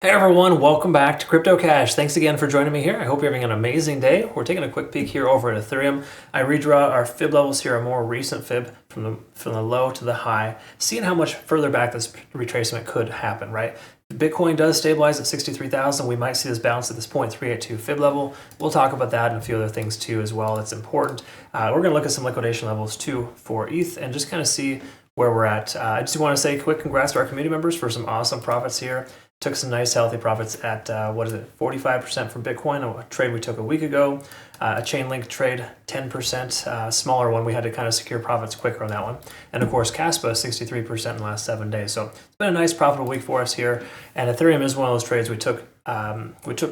Hey everyone, welcome back to CryptoCache. Thanks again for joining me here. I hope you're having an amazing day. We're taking a quick peek here over at Ethereum. I redraw our fib levels here, a more recent fib from the low to the high, seeing how much further back this retracement could happen, right? Bitcoin does stabilize at 63,000. We might see this bounce at this 0.382 fib level. We'll talk about that and a few other things too as well. That's important. We're going to look at some liquidation levels too for ETH and just kind of see where we're at. I just want to say quick congrats to our community members for some awesome profits here. Took some nice healthy profits at, 45% from Bitcoin, a trade we took a week ago. A chain link trade, 10%, smaller one. We had to kind of secure profits quicker on that one. And of course, Caspa, 63% in the last 7 days. So it's been a nice profitable week for us here. And Ethereum is one of those trades we took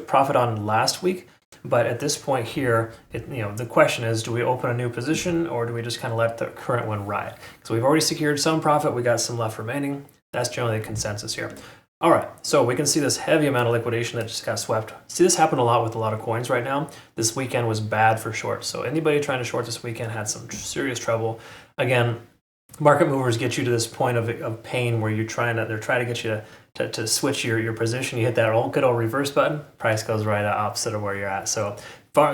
profit on last week. But at this point here, the question is, do we open a new position or do we just kind of let the current one ride? So we've already secured some profit. We got some left remaining. That's generally the consensus here. All right, so we can see this heavy amount of liquidation that just got swept. See, this happened a lot with a lot of coins right now. This weekend was bad for shorts. So anybody trying to short this weekend had some serious trouble. Again, market movers get you to this point of pain where they're trying to get you to switch your position. You hit that good old reverse button, price goes right opposite of where you're at. So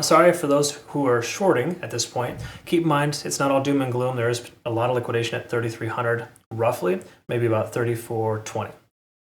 sorry for those who are shorting at this point. Keep in mind, it's not all doom and gloom. There is a lot of liquidation at 3,300 roughly, maybe about 3,320.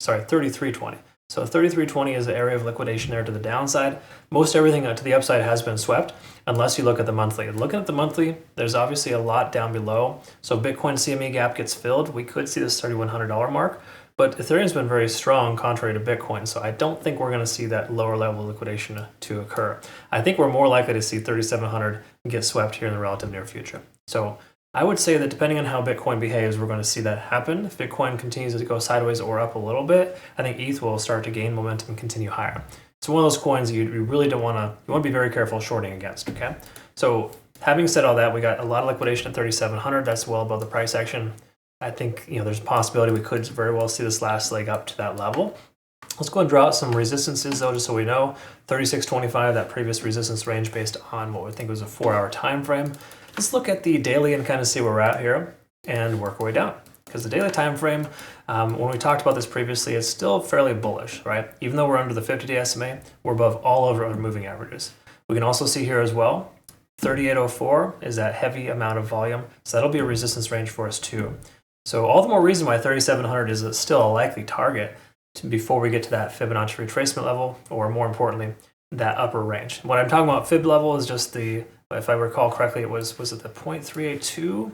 So 3320 is the area of liquidation there to the downside. Most everything to the upside has been swept, unless you look at the monthly. Looking at the monthly, there's obviously a lot down below. So Bitcoin CME gap gets filled. We could see this $3,100 mark, but Ethereum's been very strong contrary to Bitcoin. So I don't think we're going to see that lower level liquidation to occur. I think we're more likely to see 3,700 get swept here in the relative near future. So I would say that depending on how Bitcoin behaves, we're going to see that happen. If Bitcoin continues to go sideways or up a little bit, I think ETH will start to gain momentum and continue higher. It's one of those coins you really don't want to be very careful shorting against, okay? So having said all that, we got a lot of liquidation at 3,700. That's well above the price action. I think there's a possibility we could very well see this last leg up to that level. Let's go and draw out some resistances though, just so we know. 36.25, that previous resistance range based on what we think was a 4-hour time frame. Let's look at the daily and kind of see where we're at here and work our way down. Because the daily time frame, when we talked about this previously, it's still fairly bullish, right? Even though we're under the 50-day SMA, we're above all of our moving averages. We can also see here as well, 3804 is that heavy amount of volume. So that'll be a resistance range for us too. So all the more reason why 3,700 is still a likely target before we get to that Fibonacci retracement level, or more importantly, that upper range. What I'm talking about fib level is just if I recall correctly, was it the 0.382?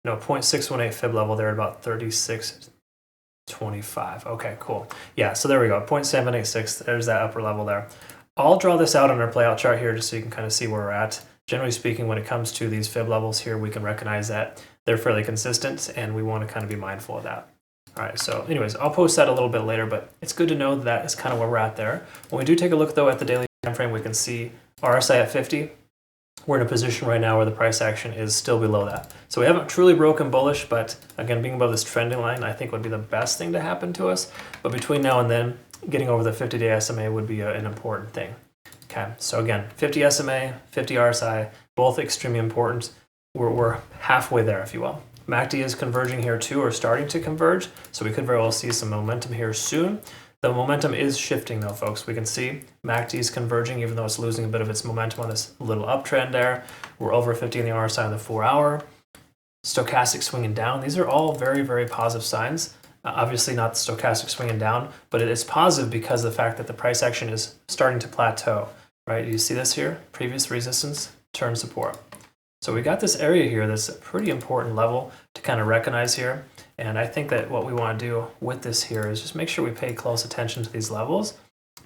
No, 0.618 fib level there at about 36.25. Okay, cool. Yeah, so there we go, 0.786, there's that upper level there. I'll draw this out on our playout chart here just so you can kind of see where we're at. Generally speaking, when it comes to these fib levels here, we can recognize that they're fairly consistent and we want to kind of be mindful of that. All right, so anyways, I'll post that a little bit later, but it's good to know that is kind of where we're at there. When we do take a look though at the daily time frame, we can see RSI at 50. We're in a position right now where the price action is still below that. So we haven't truly broken bullish, but again, being above this trending line, I think would be the best thing to happen to us. But between now and then, getting over the 50-day SMA would be an important thing. Okay, so again, 50 SMA, 50 RSI, both extremely important. We're halfway there, if you will. MACD is converging here too, or starting to converge, so we could very well see some momentum here soon. The momentum is shifting though, folks. We can see MACD is converging even though it's losing a bit of its momentum on this little uptrend there. We're over 50 in the RSI on the 4-hour. Stochastic swinging down. These are all very, very positive signs. Obviously not the stochastic swinging down, but it is positive because of the fact that the price action is starting to plateau, right? You see this here? Previous resistance, turn support. So we got this area here that's a pretty important level to kind of recognize here. And I think that what we want to do with this here is just make sure we pay close attention to these levels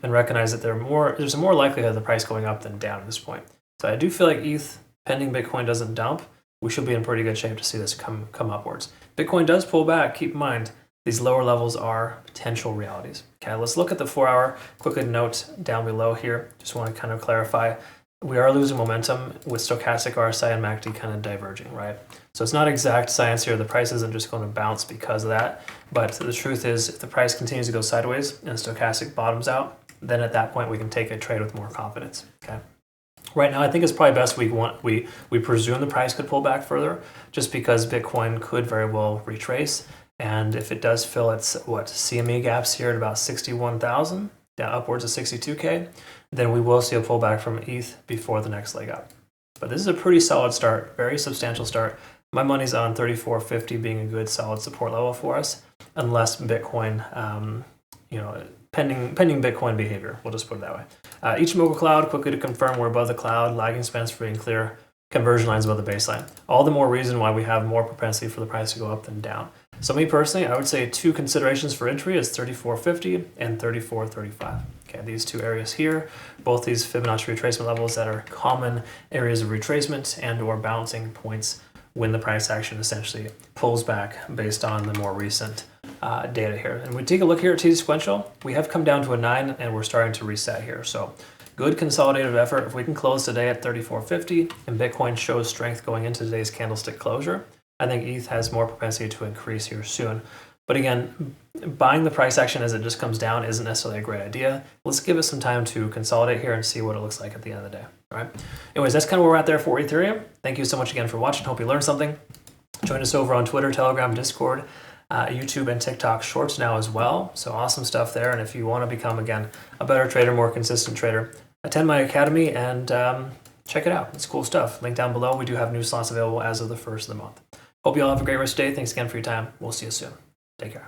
and recognize that there's a more likelihood of the price going up than down at this point. So I do feel like ETH, pending Bitcoin doesn't dump, we should be in pretty good shape to see this come upwards. Bitcoin does pull back. Keep in mind, these lower levels are potential realities. Okay, let's look at the 4-hour. Quickly note down below here. Just want to kind of clarify. We are losing momentum with stochastic RSI and MACD kind of diverging, right? So it's not exact science here. The price isn't just going to bounce because of that. But the truth is, if the price continues to go sideways and stochastic bottoms out, then at that point we can take a trade with more confidence, okay? Right now, I think it's probably best we presume the price could pull back further just because Bitcoin could very well retrace. And if it does fill its CME gaps here at about 61,000, down upwards of 62K, then we will see a pullback from ETH before the next leg up. But this is a pretty solid start, very substantial start. My money's on 3450 being a good solid support level for us, unless Bitcoin, pending Bitcoin behavior. We'll just put it that way. Ichimoku Cloud, quickly to confirm, we're above the cloud, lagging spans free and clear, conversion lines above the baseline. All the more reason why we have more propensity for the price to go up than down. So me personally, I would say 2 considerations for entry is 3450 and 3435. Okay, these 2 areas here, both these Fibonacci retracement levels that are common areas of retracement and or bouncing points when the price action essentially pulls back based on the more recent data here. And we take a look here at T sequential, we have come down to a 9 and we're starting to reset here. So good consolidated effort. If we can close today at 3450 and Bitcoin shows strength going into today's candlestick closure, I think ETH has more propensity to increase here soon. But again, buying the price action as it just comes down isn't necessarily a great idea. Let's give it some time to consolidate here and see what it looks like at the end of the day. All right. Anyways, that's kind of where we're at there for Ethereum. Thank you so much again for watching. Hope you learned something. Join us over on Twitter, Telegram, Discord, YouTube, and TikTok Shorts now as well. So awesome stuff there. And if you want to become, again, a better trader, more consistent trader, attend my academy and check it out. It's cool stuff. Link down below. We do have new slots available as of the 1st of the month. Hope you all have a great rest of the day. Thanks again for your time. We'll see you soon. Take care.